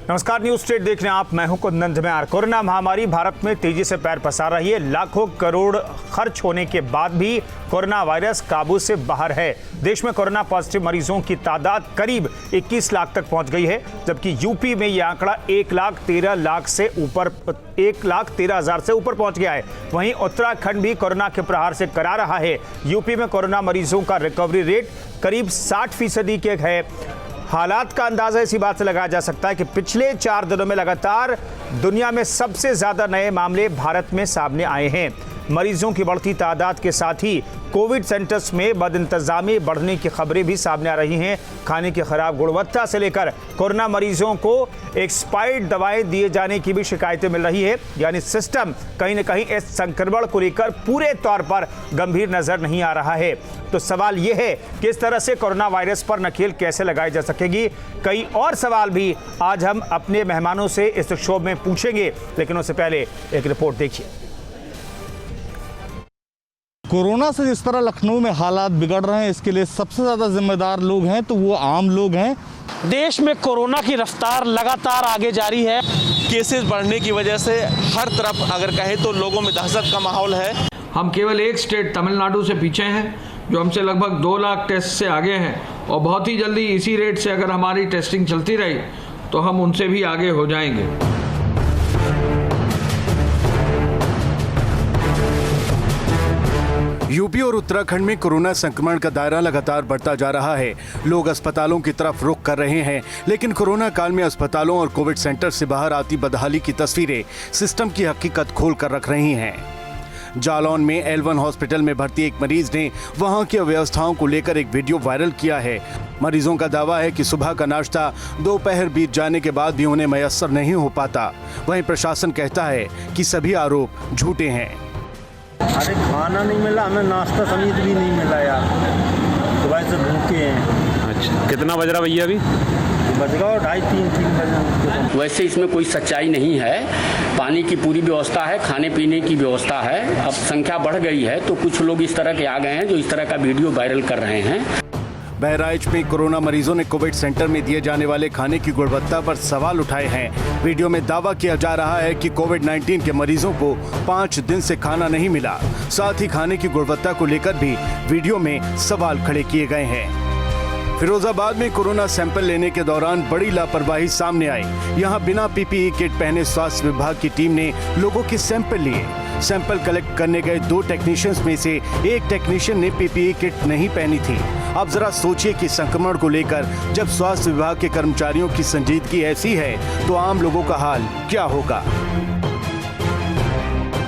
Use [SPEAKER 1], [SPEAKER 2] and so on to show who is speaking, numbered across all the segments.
[SPEAKER 1] नमस्कार, news state देख रहे हैं आप। मैं हूं कुंदन धमेआर। कोरोना महामारी भारत में तेजी से पैर पसार रही है। लाखों करोड़ खर्च होने के बाद भी कोरोना वायरस काबू से बाहर है। देश में कोरोना पॉजिटिव मरीजों की तादाद करीब 21 लाख तक पहुंच गई है, जबकि यूपी में यह आंकड़ा 1,13,00,000 से ऊपर 1,13,000 से ऊपर पहुंच गया है। वहीं उत्तराखंड भी कोरोना के प्रहार से करा रहा है। यूपी में कोरोना मरीजों का रिकवरी रेट करीब 60% के है। हालात का अंदाजा इसी बात से लगाया जा सकता है कि पिछले 4 दिनों में लगातार दुनिया में सबसे ज्यादा नए मामले भारत में सामने आए हैं। मरीजों की बढ़ती तादाद के साथ ही कोविड सेंटर्स में बदइंतजामी बढ़ने की खबरें भी सामने आ रही हैं। खाने की खराब गुणवत्ता से लेकर कोरोना मरीजों को एक्सपायर्ड दवाएं दिए जाने की भी शिकायतें मिल रही है। यानी सिस्टम कहीं न कहीं इस संक्रमण को लेकर पूरे तौर पर गंभीर नजर नहीं आ रहा है। तो सवाल यह है कि इस तरह से कोरोना वायरस पर नकेल कैसे लगाई जा सकेगी। कई और सवाल भी आज हम अपने मेहमानों से इस शो में पूछेंगे, लेकिन उससे पहले एक रिपोर्ट देखिए।
[SPEAKER 2] कोरोना से जिस तरह लखनऊ में हालात बिगड़ रहे हैं, इसके लिए सबसे ज़्यादा जिम्मेदार लोग हैं तो वो आम लोग हैं।
[SPEAKER 3] देश में कोरोना की रफ्तार लगातार आगे जारी है।
[SPEAKER 4] केसेस बढ़ने की वजह से हर तरफ अगर कहें तो लोगों में दहशत का माहौल है।
[SPEAKER 5] हम केवल एक स्टेट तमिलनाडु से पीछे हैं, जो हमसे लगभग 2 लाख टेस्ट से आगे हैं, और बहुत ही जल्दी इसी रेट से अगर हमारी टेस्टिंग चलती रही तो हम उनसे भी आगे हो जाएंगे।
[SPEAKER 6] यूपी और उत्तराखंड में कोरोना संक्रमण का दायरा लगातार बढ़ता जा रहा है। लोग अस्पतालों की तरफ रुख कर रहे हैं, लेकिन कोरोना काल में अस्पतालों और कोविड सेंटर से बाहर आती बदहाली की तस्वीरें सिस्टम की हकीकत खोल कर रख रही हैं। जालौन में L1 हॉस्पिटल में भर्ती एक मरीज ने वहां की अव्यवस्थाओं को लेकर एक वीडियो वायरल किया है। मरीजों का दावा है कि सुबह का नाश्ता दोपहर बीत जाने के बाद भी उन्हें मयस्सर नहीं हो पाता। वहीं प्रशासन कहता है कि सभी आरोप झूठे हैं।
[SPEAKER 7] अरे खाना नहीं मिला, हमें नाश्ता समेत भी नहीं मिला यार। सुबह से भूखे हैं।
[SPEAKER 8] अच्छा, कितना बज रहा भैया? अभी
[SPEAKER 7] बज गया 2:30-3 बजे।
[SPEAKER 9] वैसे इसमें कोई सच्चाई नहीं है। पानी की पूरी व्यवस्था है, खाने पीने की व्यवस्था है। अब संख्या बढ़ गई है तो कुछ लोग इस तरह के आ गए हैं जो इस तरह का वीडियो वायरल कर रहे हैं।
[SPEAKER 6] बहराइच में कोरोना मरीजों ने कोविड सेंटर में दिए जाने वाले खाने की गुणवत्ता पर सवाल उठाए हैं। वीडियो में दावा किया जा रहा है कि कोविड-19 के मरीजों को 5 दिन से खाना नहीं मिला। साथ ही खाने की गुणवत्ता को लेकर भी वीडियो में सवाल खड़े किए गए हैं। फिरोजाबाद में कोरोना सैंपल लेने के दौरान बड़ी लापरवाही सामने आई। यहां बिना PPE किट पहने स्वास्थ्य विभाग की टीम ने लोगों के सैंपल लिए। सैंपल कलेक्ट करने गए 2 टेक्नीशियंस में से एक टेक्नीशियन ने PPE किट नहीं पहनी थी। अब जरा सोचिए कि संक्रमण को लेकर जब स्वास्थ्य विभाग के कर्मचारियों की संजीदगी ऐसी है तो आम लोगों का हाल क्या होगा।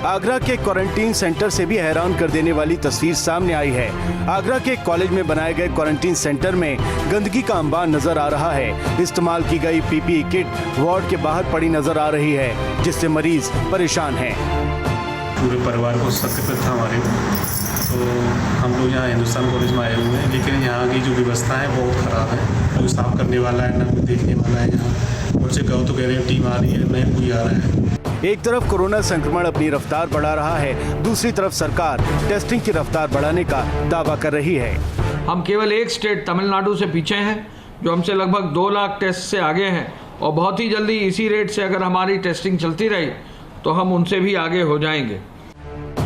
[SPEAKER 6] आगरा के क्वारंटीन सेंटर से भी हैरान कर देने वाली तस्वीर सामने आई है। आगरा के कॉलेज में बनाए गए क्वारंटीन सेंटर में गंदगी का अंबार नजर आ रहा है। इस्तेमाल की गई PPE किट वार्ड के बाहर पड़ी नजर आ रही है, जिससे मरीज परेशान हैं।
[SPEAKER 10] पूरे परिवार को सत्य था हमारे, तो हम लोग यहाँ हिंदुस्तान कॉलेज में आए हुए हैं, लेकिन यहाँ की जो व्यवस्था है बहुत ख़राब है। कोई साफ करने वाला है, ना कोई देखने वाला है। यहाँ उनसे कहो तो कह रहे हैं टीम आ रही है, नहीं कोई आ रहा है।
[SPEAKER 6] एक तरफ कोरोना संक्रमण अपनी रफ्तार बढ़ा रहा है, दूसरी तरफ सरकार टेस्टिंग की रफ्तार बढ़ाने का दावा कर रही है।
[SPEAKER 5] हम केवल एक स्टेट तमिलनाडु से पीछे हैं, जो हमसे लगभग 2 लाख टेस्ट से आगे हैं, और बहुत ही जल्दी इसी रेट से अगर हमारी टेस्टिंग चलती रही तो हम उनसे भी आगे हो जाएंगे।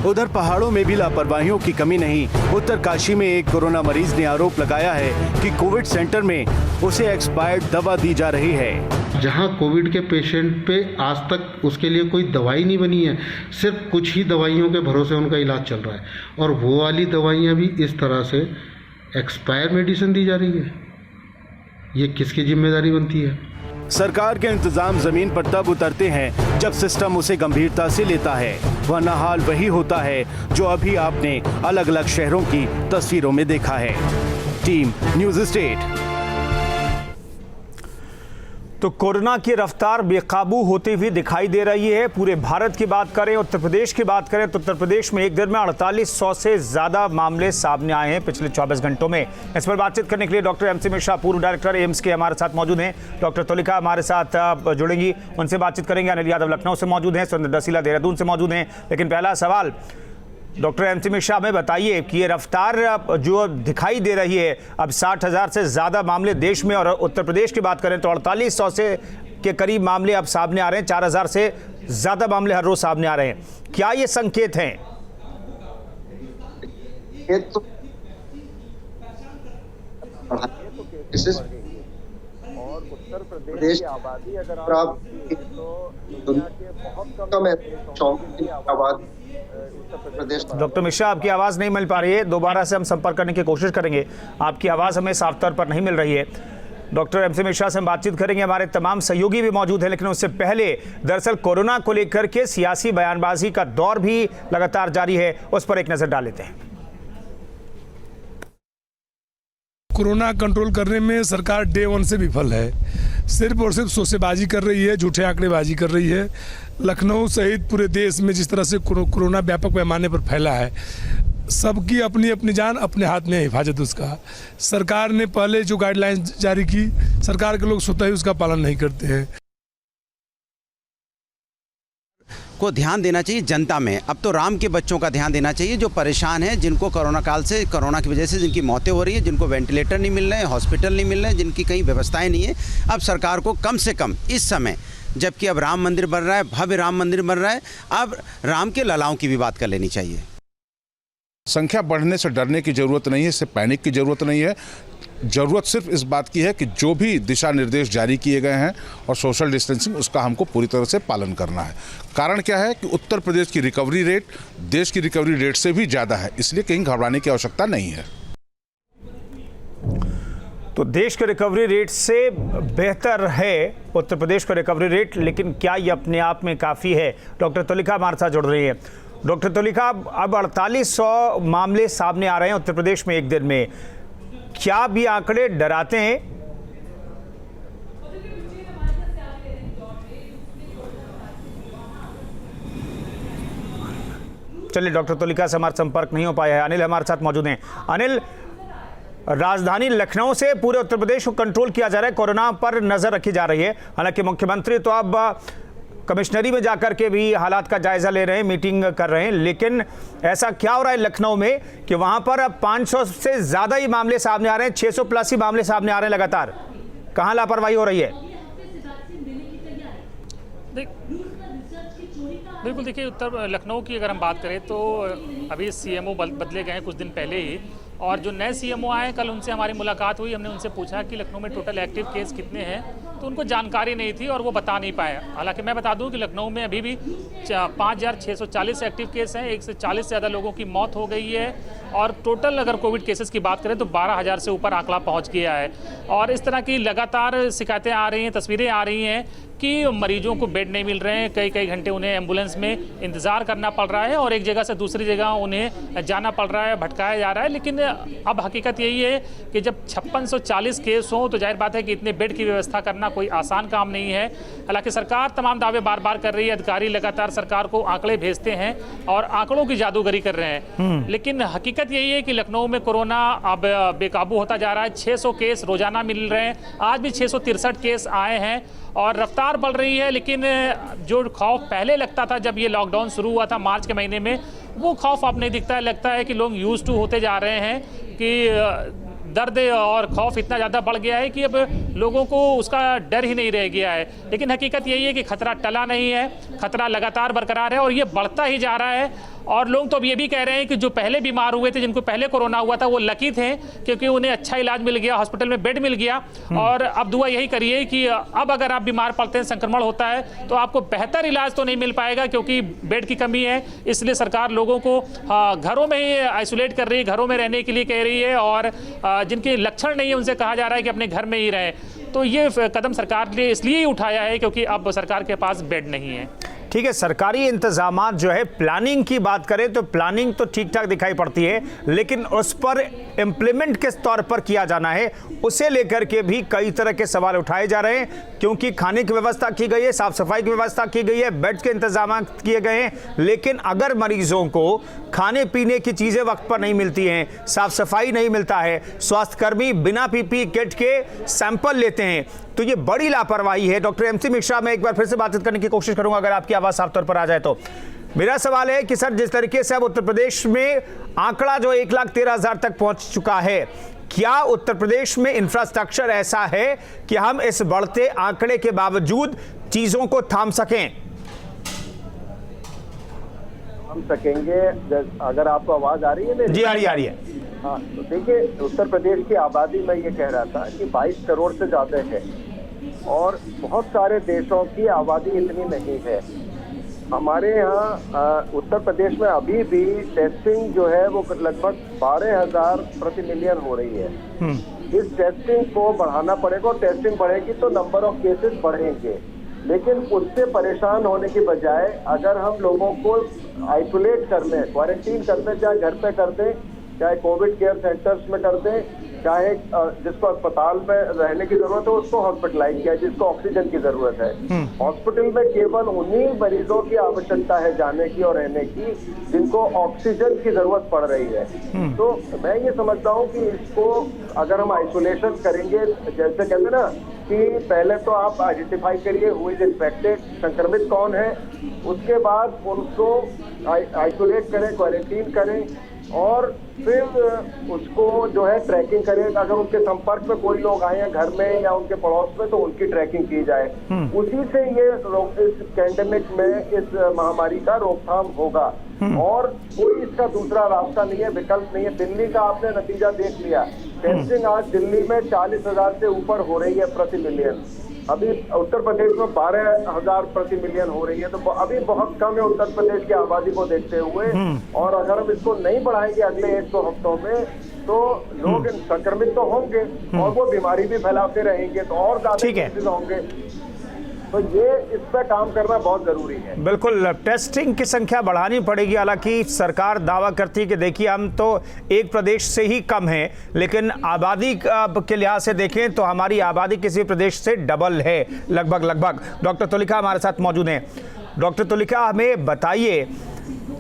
[SPEAKER 6] उधर पहाड़ों में भी लापरवाहियों की कमी नहीं। उत्तरकाशी में एक कोरोना मरीज ने आरोप लगाया है कि कोविड सेंटर में उसे एक्सपायर्ड दवा दी जा रही है।
[SPEAKER 11] जहां कोविड के पेशेंट पे आज तक उसके लिए कोई दवाई नहीं बनी है, सिर्फ कुछ ही दवाइयों के भरोसे उनका इलाज चल रहा है, और वो वाली दवाइयां भी इस तरह से एक्सपायर मेडिसिन दी जा रही है। ये किसकी जिम्मेदारी बनती है?
[SPEAKER 6] सरकार के इंतजाम जमीन पर तब उतरते हैं जब सिस्टम उसे गंभीरता से लेता है, वरना हाल वही होता है जो अभी आपने अलग अलग शहरों की तस्वीरों में देखा है। Team news state.
[SPEAKER 1] तो कोरोना की रफ्तार बेकाबू होती हुई दिखाई दे रही है। पूरे भारत की बात करें, उत्तर प्रदेश की बात करें तो उत्तर प्रदेश में एक दिन में 4800 से ज्यादा मामले सामने आए हैं पिछले 24 घंटों में। इस पर बातचीत करने के लिए डॉक्टर MC मिश्रा, पूर्व डायरेक्टर एम्स के, हमारे साथ मौजूद हैं। डॉक्टर तुलिका हमारे साथ जुड़ेंगी, उनसे बातचीत करेंगे। अनिल यादव लखनऊ से मौजूद हैं, सुरेंद्र डसीला देहरादून से मौजूद हैं। लेकिन पहला सवाल डॉक्टर MC मिश्रा, हमें बताइए कि ये रफ्तार जो दिखाई दे रही है, अब 60,000 से ज़्यादा मामले देश में, और उत्तर प्रदेश की बात करें तो 4800 से के करीब मामले अब सामने आ रहे हैं। 4000 से ज्यादा मामले हर रोज सामने आ रहे हैं। क्या ये संकेत हैं?
[SPEAKER 7] और उत्तर प्रदेश की आबादी अगर आप दुनिया के बहुत कम आबादी उत्तर प्रदेश।
[SPEAKER 1] डॉक्टर मिश्रा, आपकी आवाज़ नहीं मिल पा रही है, दोबारा से हम संपर्क करने की कोशिश करेंगे। आपकी आवाज़ हमें साफ तौर पर नहीं मिल रही है। डॉक्टर एमसी मिश्रा से हम बातचीत करेंगे, हमारे तमाम सहयोगी भी मौजूद हैं, लेकिन उससे पहले दरअसल कोरोना को लेकर के सियासी बयानबाजी का दौर भी लगातार जारी है, उस पर एक नज़र डाल लेते हैं।
[SPEAKER 8] कोरोना कंट्रोल करने में सरकार डे वन से विफल है। सिर्फ और सिर्फ सोसेबाजी कर रही है, झूठे आंकड़ेबाजी कर रही है। लखनऊ सहित पूरे देश में जिस तरह से कोरोना व्यापक पैमाने पर फैला है, सबकी अपनी अपनी जान अपने हाथ में हिफाजत उसका। सरकार ने पहले जो गाइडलाइंस जारी की, सरकार के लोग स्वतः ही उसका पालन नहीं करते हैं।
[SPEAKER 12] को ध्यान देना चाहिए जनता में। अब तो राम के बच्चों का ध्यान देना चाहिए जो परेशान हैं, जिनको कोरोना काल से, कोरोना की वजह से जिनकी मौतें हो रही हैं, जिनको वेंटिलेटर नहीं मिल रहे हैं, हॉस्पिटल नहीं मिल रहे हैं, जिनकी कहीं व्यवस्थाएं नहीं है। अब सरकार को कम से कम इस समय, जबकि अब राम मंदिर बन रहा है, भव्य राम मंदिर बन रहा है, अब राम के ललाओं की भी बात कर लेनी चाहिए।
[SPEAKER 13] संख्या बढ़ने से डरने की ज़रूरत नहीं है, इससे पैनिक की ज़रूरत नहीं है। ज़रूरत सिर्फ इस बात की है कि जो भी दिशा निर्देश जारी किए गए हैं और सोशल डिस्टेंसिंग, उसका हमको पूरी तरह से पालन करना है। कारण क्या है कि उत्तर प्रदेश की रिकवरी रेट देश की रिकवरी रेट से भी ज़्यादा है, इसलिए कहीं घबराने की आवश्यकता नहीं है।
[SPEAKER 1] तो देश के रिकवरी रेट से बेहतर है उत्तर प्रदेश का रिकवरी रेट, लेकिन क्या ये अपने आप में काफ़ी है? डॉक्टर तुलिका हमारे साथ जुड़ रही है। डॉक्टर तुलिका, अब 4800 मामले सामने आ रहे हैं उत्तर प्रदेश में एक दिन में। क्या भी आंकड़े डराते हैं? चलिए, डॉक्टर तुलिका से हमारा संपर्क नहीं हो पाया है। अनिल हमारे साथ मौजूद हैं। अनिल, राजधानी लखनऊ से पूरे उत्तर प्रदेश को कंट्रोल किया जा रहा है, कोरोना पर नजर रखी जा रही है। हालांकि मुख्यमंत्री तो अब कमिश्नरी में जाकर के भी हालात का जायजा ले रहे हैं, मीटिंग कर रहे हैं, लेकिन ऐसा क्या हो रहा है लखनऊ में कि वहां पर अब 500 से ज्यादा ही मामले सामने आ रहे हैं, 600 प्लस ही मामले सामने आ रहे हैं लगातार। कहां लापरवाही हो रही है?
[SPEAKER 14] बिल्कुल, देखिए, उत्तर लखनऊ की अगर हम बात करें तो अभी सीएमओ बदले गए हैं कुछ दिन पहले ही, और जो नए सीएमओ आए, कल उनसे हमारी मुलाकात हुई। हमने उनसे पूछा कि लखनऊ में टोटल एक्टिव केस कितने हैं, तो उनको जानकारी नहीं थी और वो बता नहीं पाए। हालांकि मैं बता दूं कि लखनऊ में अभी भी 5640 एक्टिव केस हैं, 140 से ज़्यादा लोगों की मौत हो गई है, और टोटल अगर कोविड केसेस की बात करें तो 12000 से ऊपर आंकड़ा पहुंच गया है। और इस तरह की लगातार शिकायतें आ रही हैं, तस्वीरें आ रही हैं कि मरीजों को बेड नहीं मिल रहे हैं, कई घंटे उन्हें एम्बुलेंस में इंतज़ार करना पड़ रहा है और एक जगह से दूसरी जगह उन्हें जाना पड़ रहा है, भटकाया जा रहा है। लेकिन अब हकीकत यही है कि जब 5640 केस हों तो जाहिर बात है कि इतने बेड की व्यवस्था करना कोई आसान काम नहीं है। हालांकि सरकार तमाम दावे बार बार कर रही है, अधिकारी लगातार सरकार को आंकड़े भेजते हैं और आंकड़ों की जादूगरी कर रहे हैं, लेकिन हकीकत यही है कि लखनऊ में कोरोना अब बेकाबू होता जा रहा है। 600 केस रोजाना मिल रहे हैं, आज भी 663 केस आए हैं और रफ्तार बढ़ रही है। लेकिन जो खौफ पहले लगता था जब ये लॉकडाउन शुरू हुआ था मार्च के महीने में, वो खौफ अब नहीं दिखता है। लगता है कि लोग यूज्ड टू होते जा रहे हैं, कि दर्द और खौफ इतना ज़्यादा बढ़ गया है कि अब लोगों को उसका डर ही नहीं रह गया है। लेकिन हकीकत यही है कि खतरा टला नहीं है, खतरा लगातार बरकरार है और ये बढ़ता ही जा रहा है। और लोग तो अब ये भी कह रहे हैं कि जो पहले बीमार हुए थे, जिनको पहले कोरोना हुआ था, वो लकी थे क्योंकि उन्हें अच्छा इलाज मिल गया, हॉस्पिटल में बेड मिल गया। और अब दुआ यही करिए कि अब अगर आप बीमार पड़ते हैं, संक्रमण होता है, तो आपको बेहतर इलाज तो नहीं मिल पाएगा क्योंकि बेड की कमी है। इसलिए सरकार लोगों को घरों में ही आइसोलेट कर रही है, घरों में रहने के लिए कह रही है, और जिनके लक्षण नहीं है उनसे कहा जा रहा है कि अपने घर में ही रहें। तो ये कदम सरकार ने इसलिए ही उठाया है क्योंकि अब सरकार के पास बेड नहीं है।
[SPEAKER 1] ठीक है, सरकारी इंतजामात जो है, प्लानिंग की बात करें तो प्लानिंग तो ठीक ठाक दिखाई पड़ती है, लेकिन उस पर इम्प्लीमेंट किस तौर पर किया जाना है, उसे लेकर के भी कई तरह के सवाल उठाए जा रहे हैं। क्योंकि खाने की व्यवस्था की गई है, साफ सफाई की व्यवस्था की गई है, बेड के इंतजाम किए गए हैं, लेकिन अगर मरीजों को खाने पीने की चीज़ें वक्त पर नहीं मिलती हैं, साफ सफाई नहीं मिलता है, स्वास्थ्यकर्मी बिना पीपीई किट के सैंपल लेते हैं, तो ये बड़ी लापरवाही है। डॉक्टर एमसी मिश्रा, मैं एक बार फिर से बातचीत करने की कोशिश करूंगा अगर आपकी आवाज़ साफ तौर पर आ जाए तो। मेरा सवाल है कि सर, जिस तरीके से अब उत्तर प्रदेश में आंकड़ा जो 1,13,000 तक पहुंच चुका है, क्या उत्तर प्रदेश में इंफ्रास्ट्रक्चर ऐसा है कि हम इस बढ़ते आंकड़े के बावजूद चीजों को थाम सकें?
[SPEAKER 15] हम सकेंगे। अगर आपको आवाज आ रही है मेरी?
[SPEAKER 1] जी आ रही है।
[SPEAKER 15] हाँ, तो देखिए, उत्तर प्रदेश की आबादी में ये कह रहा था कि 22 करोड़ से ज्यादा है और बहुत सारे देशों की आबादी इतनी नहीं है। हमारे यहाँ उत्तर प्रदेश में अभी भी टेस्टिंग जो है वो लगभग 12,000 प्रति मिलियन हो रही है। इस टेस्टिंग को बढ़ाना पड़ेगा और टेस्टिंग बढ़ेगी तो नंबर ऑफ केसेस बढ़ेंगे, लेकिन उससे परेशान होने की बजाय अगर हम लोगों को आइसोलेट कर लें, क्वारंटीन कर लें, चाहे घर पे कर दें, चाहे कोविड केयर सेंटर्स में कर दें, चाहे जिसको अस्पताल में रहने की जरूरत है उसको हॉस्पिटलाइज किया, जिसको ऑक्सीजन की जरूरत है। हॉस्पिटल में केवल उन्हीं मरीजों की आवश्यकता है जाने की और रहने की जिनको ऑक्सीजन की जरूरत पड़ रही है। तो मैं ये समझता हूँ कि इसको अगर हम आइसोलेशन करेंगे, जैसे कहते ना कि पहले तो आप आइडेंटिफाई करिए हु इज इन्फेक्टेड, संक्रमित कौन है, उसके बाद उनको आइसोलेट करें, क्वारंटीन करें और फिर उसको जो है ट्रैकिंग करें। अगर उनके संपर्क में कोई लोग आए हैं घर में या उनके पड़ोस में तो उनकी ट्रैकिंग की जाए। उसी से ये इस पैंडेमिक में, इस महामारी का रोकथाम होगा और कोई इसका दूसरा रास्ता नहीं है, विकल्प नहीं है। दिल्ली का आपने नतीजा देख लिया, टेस्टिंग आज दिल्ली में 40,000 से ऊपर हो रही है प्रति मिलियन। अभी उत्तर प्रदेश में 12,000 प्रति मिलियन हो रही है, तो अभी बहुत कम है उत्तर प्रदेश की आबादी को देखते हुए। और अगर हम इसको नहीं बढ़ाएंगे अगले 1-2 हफ्तों में तो लोग संक्रमित तो होंगे और वो बीमारी भी फैलाते रहेंगे तो और ज्यादा केसेस होंगे। तो ये इस पर काम करना बहुत जरूरी है।
[SPEAKER 1] बिल्कुल, टेस्टिंग की संख्या बढ़ानी पड़ेगी। हालांकि सरकार दावा करती है कि देखिए हम तो एक प्रदेश से ही कम हैं, लेकिन आबादी के लिहाज से देखें तो हमारी आबादी किसी प्रदेश से डबल है लगभग। डॉक्टर तुलिका हमारे साथ मौजूद हैं। डॉक्टर तुलिका, हमें बताइए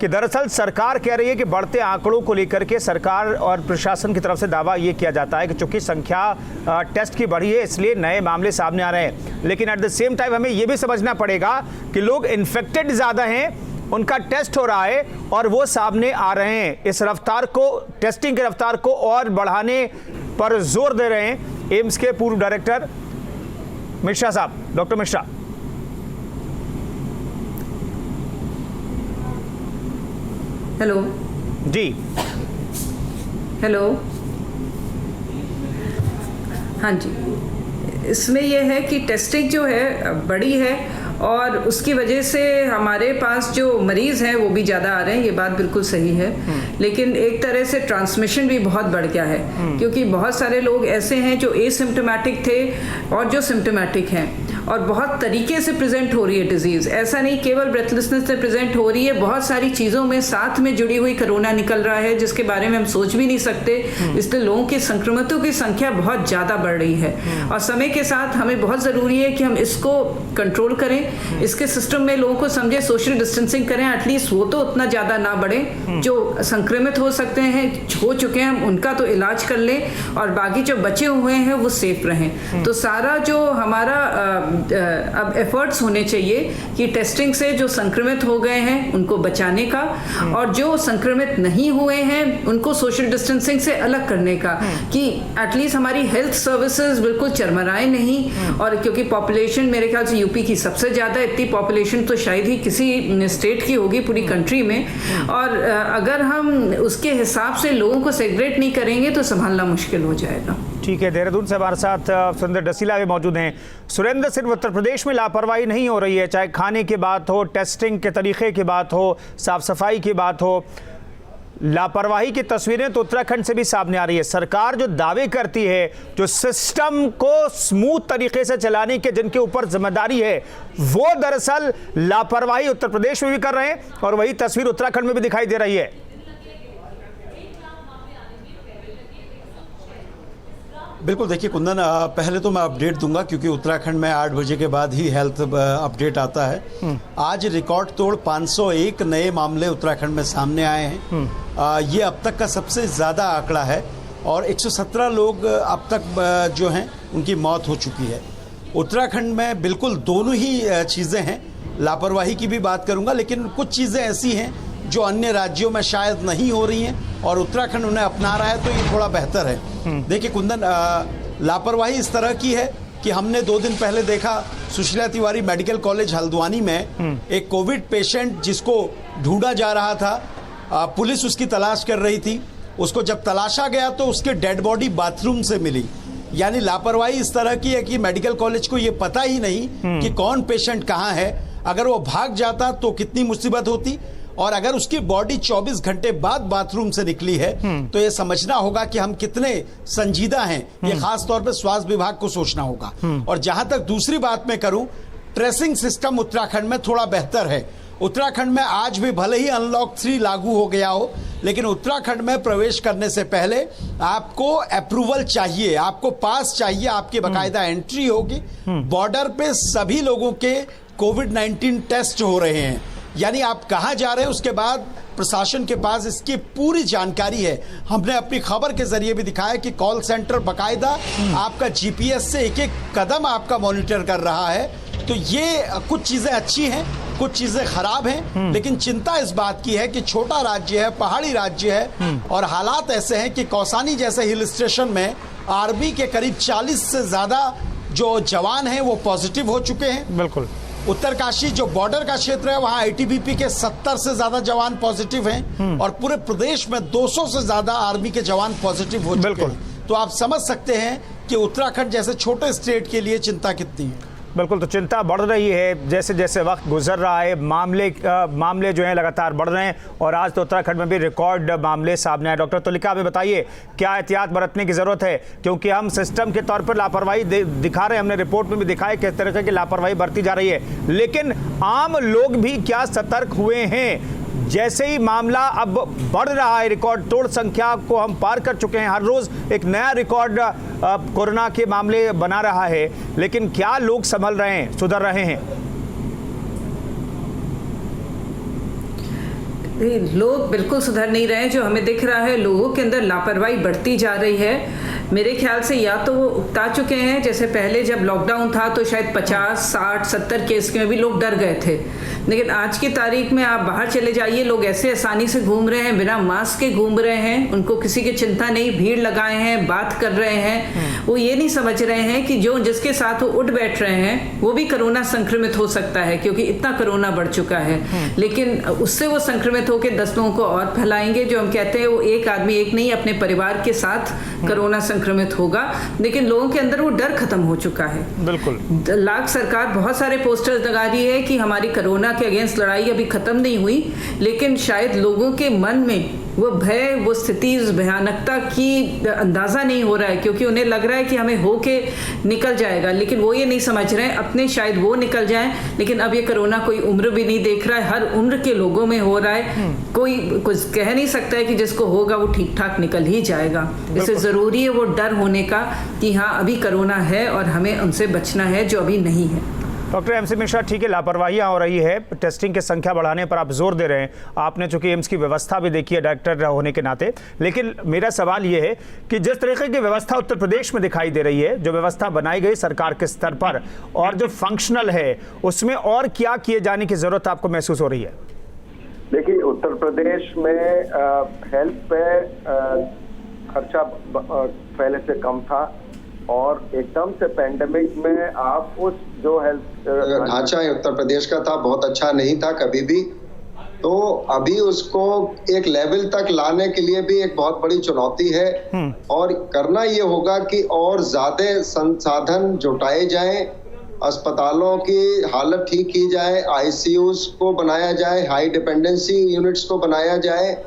[SPEAKER 1] कि दरअसल सरकार कह रही है कि बढ़ते आंकड़ों को लेकर के सरकार और प्रशासन की तरफ से दावा ये किया जाता है कि चूंकि संख्या टेस्ट की बढ़ी है इसलिए नए मामले सामने आ रहे हैं, लेकिन एट द सेम टाइम हमें ये भी समझना पड़ेगा कि लोग इन्फेक्टेड ज़्यादा हैं, उनका टेस्ट हो रहा है और वो सामने आ रहे हैं। इस रफ्तार को, टेस्टिंग की रफ्तार को और बढ़ाने पर जोर दे रहे हैं एम्स के पूर्व डायरेक्टर मिश्रा साहब। डॉक्टर मिश्रा,
[SPEAKER 16] हेलो
[SPEAKER 1] जी।
[SPEAKER 16] हेलो, हाँ जी, इसमें यह है कि टेस्टिंग जो है बड़ी है और उसकी वजह से हमारे पास जो मरीज़ हैं वो भी ज़्यादा आ रहे हैं, ये बात बिल्कुल सही है। लेकिन एक तरह से ट्रांसमिशन भी बहुत बढ़ गया है क्योंकि बहुत सारे लोग ऐसे हैं जो एसिम्प्टोमेटिक थे और जो सिम्प्टोमेटिक हैं और बहुत तरीके से प्रेजेंट हो रही है डिजीज़। ऐसा नहीं केवल ब्रेथलेसनेस से प्रेजेंट हो रही है, बहुत सारी चीज़ों में साथ में जुड़ी हुई कोरोना निकल रहा है जिसके बारे में हम सोच भी नहीं सकते। इसलिए लोगों के संक्रमितों की संख्या बहुत ज़्यादा बढ़ रही है और समय के साथ हमें बहुत ज़रूरी है कि हम इसको कंट्रोल करें, इसके सिस्टम में लोगों को समझे, सोशल डिस्टेंसिंग करें, एटलीस्ट वो तो उतना ज़्यादा ना बढ़े। जो संक्रमित हो सकते हैं, हो चुके हैं, हम उनका तो इलाज कर लें और बाकी जो बचे हुए हैं वो सेफ रहें। तो सारा जो हमारा अब एफर्ट्स होने चाहिए कि टेस्टिंग से जो संक्रमित हो गए हैं उनको बचाने का और जो संक्रमित नहीं हुए हैं उनको सोशल डिस्टेंसिंग से अलग करने का, कि एटलीस्ट हमारी हेल्थ सर्विसेज बिल्कुल चरमराए नहीं। और क्योंकि पॉपुलेशन मेरे ख्याल से यूपी की सबसे ज़्यादा, इतनी पॉपुलेशन तो शायद ही किसी स्टेट की होगी पूरी कंट्री में, और अगर हम उसके हिसाब से लोगों को सेग्रेट नहीं करेंगे तो संभालना मुश्किल हो जाएगा।
[SPEAKER 1] ठीक है, देहरादून से हमारे साथ सुरेंद्र डसीला भी मौजूद हैं। सुरेंद्र, सिर्फ उत्तर प्रदेश में लापरवाही नहीं हो रही है, चाहे खाने की बात हो, टेस्टिंग के तरीके की बात हो, साफ सफाई की बात हो, लापरवाही की तस्वीरें तो उत्तराखंड से भी सामने आ रही है। सरकार जो दावे करती है, जो सिस्टम को स्मूथ तरीके से चलाने के जिनके ऊपर जिम्मेदारी है, वो दरअसल लापरवाही उत्तर प्रदेश में भी कर रहे हैं और वही तस्वीर उत्तराखंड में भी दिखाई दे रही है।
[SPEAKER 17] बिल्कुल, देखिए कुंदन, पहले तो मैं अपडेट दूंगा क्योंकि उत्तराखंड में 8 बजे के बाद ही हेल्थ अपडेट आता है। आज रिकॉर्ड तोड़ 501 नए मामले उत्तराखंड में सामने आए हैं। ये अब तक का सबसे ज़्यादा आंकड़ा है और 117 लोग अब तक जो हैं उनकी मौत हो चुकी है। उत्तराखंड में बिल्कुल दोनों ही चीज़ें हैं, लापरवाही की भी बात करूंगा, लेकिन कुछ चीज़ें ऐसी हैं जो अन्य राज्यों में शायद नहीं हो रही हैं और उत्तराखंड उन्हें अपना रहा है, तो ये थोड़ा बेहतर है। देखिए कुंदन, लापरवाही इस तरह की है कि हमने 2 दिन पहले देखा सुशीला तिवारी मेडिकल कॉलेज हल्द्वानी में एक कोविड पेशेंट जिसको ढूंढा जा रहा था, पुलिस उसकी तलाश कर रही थी, उसको जब तलाशा गया तो उसके डेड बॉडी बाथरूम से मिली। यानी लापरवाही इस तरह की है कि मेडिकल कॉलेज को ये पता ही नहीं कि कौन पेशेंट कहाँ है। अगर वो भाग जाता तो कितनी मुसीबत होती, और अगर उसकी बॉडी 24 घंटे बाद बाथरूम से निकली है तो ये समझना होगा कि हम कितने संजीदा हैं। ये खास तौर पे स्वास्थ्य विभाग को सोचना होगा। और जहां तक दूसरी बात मैं करूं, ट्रेसिंग सिस्टम उत्तराखंड में थोड़ा बेहतर है। उत्तराखंड में आज भी भले ही अनलॉक 3 लागू हो गया हो, लेकिन उत्तराखंड में प्रवेश करने से पहले आपको अप्रूवल चाहिए, आपको पास चाहिए, आपकी बाकायदा एंट्री होगी। बॉर्डर पे सभी लोगों के कोविड-19 टेस्ट हो रहे हैं। यानी आप कहाँ जा रहे हैं उसके बाद प्रशासन के पास इसकी पूरी जानकारी है। हमने अपनी खबर के जरिए भी दिखाया कि कॉल सेंटर बाकायदा आपका जीपीएस से एक एक कदम आपका मॉनिटर कर रहा है। तो ये कुछ चीज़ें अच्छी हैं, कुछ चीज़ें खराब हैं, लेकिन चिंता इस बात की है कि छोटा राज्य है, पहाड़ी राज्य है, और हालात ऐसे हैं कि कौसानी जैसे हिल स्टेशन में आर्मी के करीब 40 से ज़्यादा जो जवान हैं वो पॉजिटिव हो चुके हैं।
[SPEAKER 1] बिल्कुल।
[SPEAKER 17] उत्तरकाशी जो बॉर्डर का क्षेत्र है वहाँ आईटीबीपी के 70 से ज्यादा जवान पॉजिटिव हैं, और पूरे प्रदेश में 200 से ज्यादा आर्मी के जवान पॉजिटिव हो चुके हैं। तो आप समझ सकते हैं कि उत्तराखंड जैसे छोटे स्टेट के लिए चिंता कितनी है।
[SPEAKER 1] बिल्कुल, तो चिंता बढ़ रही है जैसे जैसे वक्त गुजर रहा है। मामले जो हैं लगातार बढ़ रहे हैं, और आज तो उत्तराखंड में भी रिकॉर्ड मामले सामने आए। डॉक्टर तुलिका, हमें बताइए क्या एहतियात बरतने की ज़रूरत है, क्योंकि हम सिस्टम के तौर पर लापरवाही दिखा रहे हैं, हमने रिपोर्ट में भी दिखाया किस तरह की लापरवाही बरती जा रही है, लेकिन आम लोग भी क्या सतर्क हुए हैं? जैसे ही मामला अब बढ़ रहा है, रिकॉर्ड तोड़ संख्या को हम पार कर चुके हैं, हर रोज एक नया रिकॉर्ड कोरोना के मामले बना रहा है, लेकिन क्या लोग संभल रहे हैं, सुधर रहे हैं?
[SPEAKER 16] लोग बिल्कुल सुधर नहीं रहे हैं। जो हमें दिख रहा है लोगों के अंदर लापरवाही बढ़ती जा रही है। मेरे ख्याल से या तो वो उकता चुके हैं, जैसे पहले जब लॉकडाउन था तो शायद 50, 60, 70 केस में भी लोग डर गए थे, लेकिन आज की तारीख में आप बाहर चले जाइए, लोग ऐसे आसानी से घूम रहे हैं, बिना मास्क के घूम रहे हैं, उनको किसी की चिंता नहीं, भीड़ लगाए हैं, बात कर रहे हैं। वो ये नहीं समझ रहे हैं कि जो जिसके साथ वो उठ बैठ रहे हैं वो भी कोरोना संक्रमित हो सकता है, क्योंकि इतना कोरोना बढ़ चुका है। लेकिन उससे वो संक्रमित होकर 10 लोगों को और फैलाएंगे। जो हम कहते हैं वो एक आदमी एक नहीं अपने परिवार के साथ कोरोना संक्रमित होगा, लेकिन लोगों के अंदर वो डर खत्म हो चुका है।
[SPEAKER 1] बिल्कुल।
[SPEAKER 16] सरकार बहुत सारे पोस्टर्स लगा रही है कि हमारी कोरोना के अगेंस्ट लड़ाई अभी खत्म नहीं हुई, लेकिन शायद लोगों के मन में वो भय, वो स्थिति, उस भयानकता की अंदाज़ा नहीं हो रहा है, क्योंकि उन्हें लग रहा है कि हमें हो के निकल जाएगा, लेकिन वो ये नहीं समझ रहे हैं अपने शायद वो निकल जाएं, लेकिन अब ये कोरोना कोई उम्र भी नहीं देख रहा है, हर उम्र के लोगों में हो रहा है। कोई कुछ कह नहीं सकता है कि जिसको होगा वो ठीक ठाक निकल ही जाएगा। इससे ज़रूरी है वो डर होने का कि हाँ अभी कोरोना है और हमें उनसे बचना है जो अभी नहीं है।
[SPEAKER 1] डॉक्टर एमसी मिश्रा, ठीक है लापरवाहियाँ हो रही है, टेस्टिंग की संख्या बढ़ाने पर आप जोर दे रहे हैं, आपने चूंकि एम्स की व्यवस्था भी देखी है डायरेक्टर होने के नाते, लेकिन मेरा सवाल ये है कि जिस तरीके की व्यवस्था उत्तर प्रदेश में दिखाई दे रही है, जो व्यवस्था बनाई गई सरकार के स्तर पर और जो फंक्शनल है, उसमें और क्या किए जाने की जरूरत आपको महसूस हो रही है?
[SPEAKER 15] देखिए, उत्तर प्रदेश में हेल्थ पे खर्चा पहले से कम था, और एकदम से पेंडेमिक में आप उस जो हेल्थ
[SPEAKER 18] ढांचा उत्तर प्रदेश का था बहुत अच्छा नहीं था कभी भी, तो अभी उसको एक लेवल तक लाने के लिए भी एक बहुत बड़ी चुनौती है, और करना ये होगा कि और ज्यादा संसाधन जुटाए जाएं, अस्पतालों की हालत ठीक की जाए, आईसीयूज को बनाया जाए, हाई डिपेंडेंसी यूनिट्स को बनाया जाए,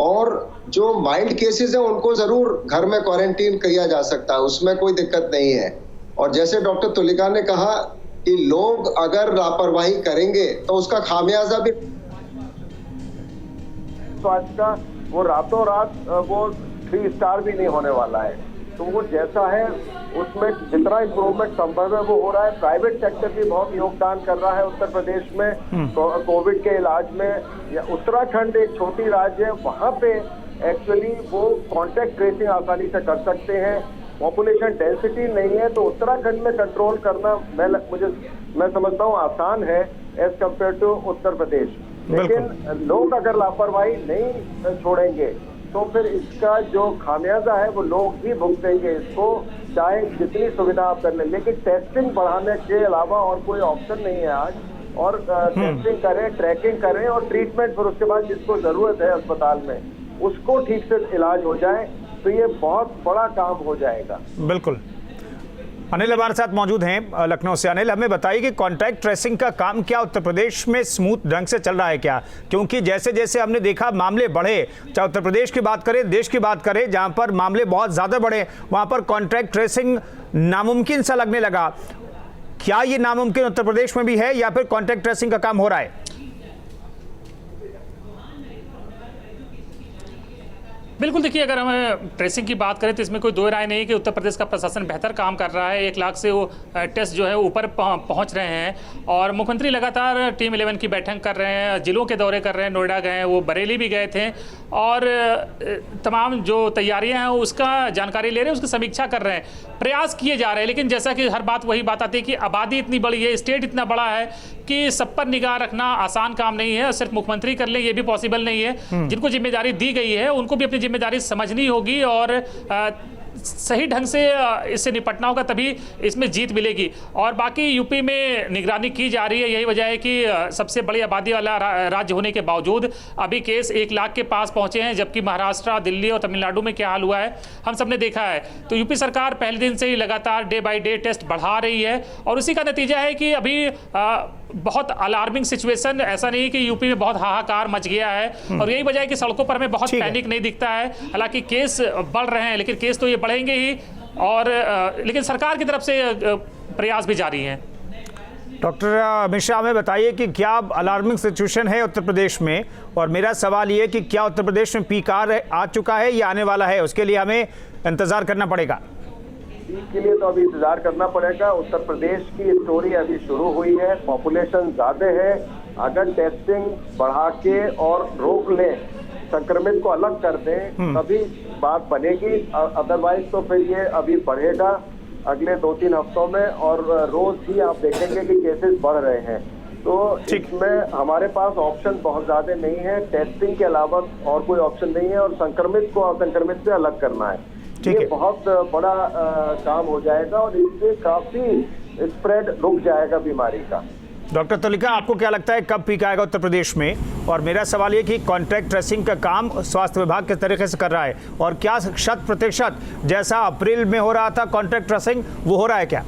[SPEAKER 18] और जो माइल्ड केसेस हैं उनको जरूर घर में क्वारंटीन किया जा सकता है, उसमें कोई दिक्कत नहीं है। और जैसे डॉक्टर तुलिका ने कहा कि लोग अगर लापरवाही करेंगे तो उसका खामियाजा भी
[SPEAKER 15] स्वास्थ्य का वो रातों रात वो 3 स्टार भी नहीं होने वाला है। तो वो जैसा है उसमें जितना इम्प्रूवमेंट संभव है वो हो रहा है। प्राइवेट सेक्टर भी बहुत योगदान कर रहा है उत्तर प्रदेश में कोविड के इलाज में। उत्तराखंड एक छोटी राज्य है, वहाँ पे एक्चुअली वो कॉन्टैक्ट ट्रेसिंग आसानी से कर सकते हैं। पॉपुलेशन डेंसिटी नहीं है, तो उत्तराखंड में कंट्रोल करना मैं समझता हूँ आसान है as compare to Uttar Pradesh. लेकिन लोग अगर लापरवाही नहीं छोड़ेंगे तो फिर इसका जो खामियाजा है वो लोग ही भुगतेंगे इसको, चाहे जितनी सुविधा आप कर लें। लेकिन टेस्टिंग बढ़ाने के अलावा और कोई ऑप्शन नहीं है आज। और टेस्टिंग करें, ट्रैकिंग करें और ट्रीटमेंट, फिर उसके बाद जिसको जरूरत है अस्पताल में उसको ठीक से इलाज हो जाए, तो ये बहुत बड़ा काम हो जाएगा।
[SPEAKER 1] बिल्कुल। अनिल हमारे साथ मौजूद हैं लखनऊ से। अनिल, हमें बताइए कि कॉन्टैक्ट ट्रेसिंग का काम क्या उत्तर प्रदेश में स्मूथ ढंग से चल रहा है क्या? क्योंकि जैसे जैसे हमने देखा मामले बढ़े, चाहे उत्तर प्रदेश की बात करें, देश की बात करें, जहां पर मामले बहुत ज़्यादा बढ़े वहां पर कॉन्टैक्ट ट्रेसिंग नामुमकिन सा लगने लगा। क्या ये नामुमकिन उत्तर प्रदेश में भी है या फिर कॉन्टैक्ट ट्रेसिंग का काम हो रहा है?
[SPEAKER 14] बिल्कुल, देखिए, अगर हम ट्रेसिंग की बात करें तो इसमें कोई दो राय नहीं है कि उत्तर प्रदेश का प्रशासन बेहतर काम कर रहा है। 1 लाख से वो टेस्ट जो है ऊपर पहुंच रहे हैं और मुख्यमंत्री लगातार टीम 11 की बैठक कर रहे हैं, जिलों के दौरे कर रहे हैं, नोएडा गए हैं, वो बरेली भी गए थे और तमाम जो तैयारियां हैं उसका जानकारी ले रहे हैं, उसकी समीक्षा कर रहे हैं, प्रयास किए जा रहे हैं। लेकिन जैसा कि हर बात वही बात आती है कि आबादी इतनी बड़ी है, स्टेट इतना बड़ा है कि सब पर निगाह रखना आसान काम नहीं है। सिर्फ मुख्यमंत्री कर ले ये भी पॉसिबल नहीं है। जिनको जिम्मेदारी दी गई है उनको भी अपनी जिम्मेदारी समझनी होगी और सही ढंग से इससे निपटना होगा, तभी इसमें जीत मिलेगी। और बाकी यूपी में निगरानी की जा रही है। यही वजह है कि सबसे बड़ी आबादी वाला राज्य होने के बावजूद अभी केस 1 लाख के पास पहुंचे हैं, जबकि महाराष्ट्र, दिल्ली और तमिलनाडु में क्या हाल हुआ है हम सब ने देखा है। तो यूपी सरकार पहले दिन से ही लगातार डे बाई डे टेस्ट बढ़ा रही है और उसी का नतीजा है कि अभी बहुत अलार्मिंग सिचुएशन, ऐसा नहीं कि यूपी में बहुत हाहाकार मच गया है। और यही वजह है कि सड़कों पर हमें बहुत पैनिक नहीं दिखता है। हालांकि केस बढ़ रहे हैं, लेकिन केस तो ये बढ़ेंगे ही और लेकिन सरकार की तरफ से प्रयास भी जारी हैं।
[SPEAKER 1] डॉक्टर मिश्रा, हमें बताइए कि क्या अलार्मिंग सिचुएशन है उत्तर प्रदेश में, और मेरा सवाल ये है कि क्या उत्तर प्रदेश में पीक आ चुका है या आने वाला है? उसके लिए हमें इंतजार करना पड़ेगा।
[SPEAKER 15] के लिए तो अभी इंतजार करना पड़ेगा। उत्तर प्रदेश की स्टोरी अभी शुरू हुई है, पॉपुलेशन ज्यादा है। अगर टेस्टिंग बढ़ा के और रोक लें, संक्रमित को अलग कर दें, तभी बात बनेगी। अदरवाइज तो फिर ये अभी बढ़ेगा अगले 2-3 हफ्तों में और रोज ही आप देखेंगे कि केसेस बढ़ रहे हैं। तो इसमें हमारे पास ऑप्शन बहुत ज्यादा नहीं है, टेस्टिंग के अलावा और कोई ऑप्शन नहीं है और संक्रमित को असंक्रमित से अलग करना है। ये बहुत बड़ा काम हो जाएगा और इससे काफी स्प्रेड रुक जाएगा बीमारी का।
[SPEAKER 1] डॉक्टर तुलिका, आपको क्या लगता है कब पीक आएगा उत्तर प्रदेश में? और मेरा सवाल ये कि कॉन्टैक्ट ट्रेसिंग का काम स्वास्थ्य विभाग किस तरीके से कर रहा है और क्या 100% जैसा अप्रैल में हो रहा था कॉन्टैक्ट ट्रेसिंग वो हो रहा है क्या?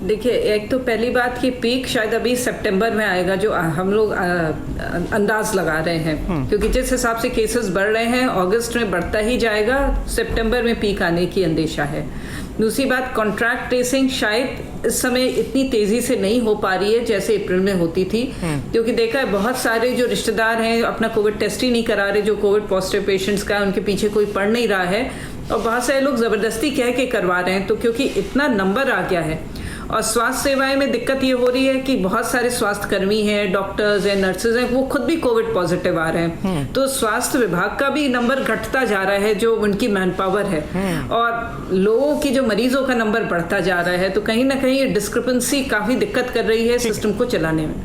[SPEAKER 16] देखिए, एक तो पहली बात कि पीक शायद अभी सितंबर में आएगा, जो हम लोग अंदाज लगा रहे हैं, क्योंकि जिस हिसाब से केसेस बढ़ रहे हैं अगस्त में बढ़ता ही जाएगा, सितंबर में पीक आने की अंदेशा है। दूसरी बात, कॉन्ट्रैक्ट ट्रेसिंग शायद इस समय इतनी तेजी से नहीं हो पा रही है जैसे अप्रैल में होती थी, क्योंकि देखा है बहुत सारे जो रिश्तेदार हैं अपना कोविड टेस्ट ही नहीं करा रहे, जो कोविड पॉजिटिव पेशेंट्स का उनके पीछे कोई पड़ नहीं रहा है और बहुत सारे लोग जबरदस्ती कह के करवा रहे हैं। तो क्योंकि इतना नंबर आ गया है और स्वास्थ्य सेवाएं में दिक्कत ये हो रही है कि बहुत सारे स्वास्थ्य कर्मी हैं, डॉक्टर्स हैं, नर्सेज हैं, वो खुद भी कोविड पॉजिटिव आ रहे हैं। तो स्वास्थ्य विभाग का भी नंबर घटता जा रहा है, जो उनकी मैन पावर है, और लोगों की जो मरीजों का नंबर बढ़ता जा रहा है। तो कहीं ना कहीं ये डिस्क्रिपेंसी काफी दिक्कत कर रही है सिस्टम को चलाने में।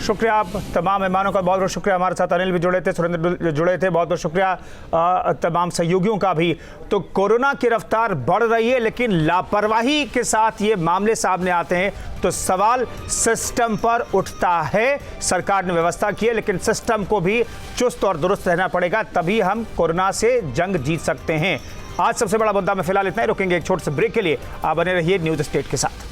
[SPEAKER 1] शुक्रिया आप तमाम मेहमानों का, बहुत बहुत शुक्रिया। हमारे साथ अनिल भी जुड़े थे, सुरेंद्र जुड़े थे, बहुत बहुत शुक्रिया तमाम सहयोगियों का भी। तो कोरोना की रफ्तार बढ़ रही है, लेकिन लापरवाही के साथ ये मामले सामने आते हैं तो सवाल सिस्टम पर उठता है। सरकार ने व्यवस्था की है, लेकिन सिस्टम को भी चुस्त और दुरुस्त रहना पड़ेगा, तभी हम कोरोना से जंग जीत सकते हैं। आज सबसे बड़ा मुद्दा में फिलहाल इतना ही, रुकेंगे एक छोटे से ब्रेक के लिए। आप बने रहिए न्यूज़ स्टेट के साथ।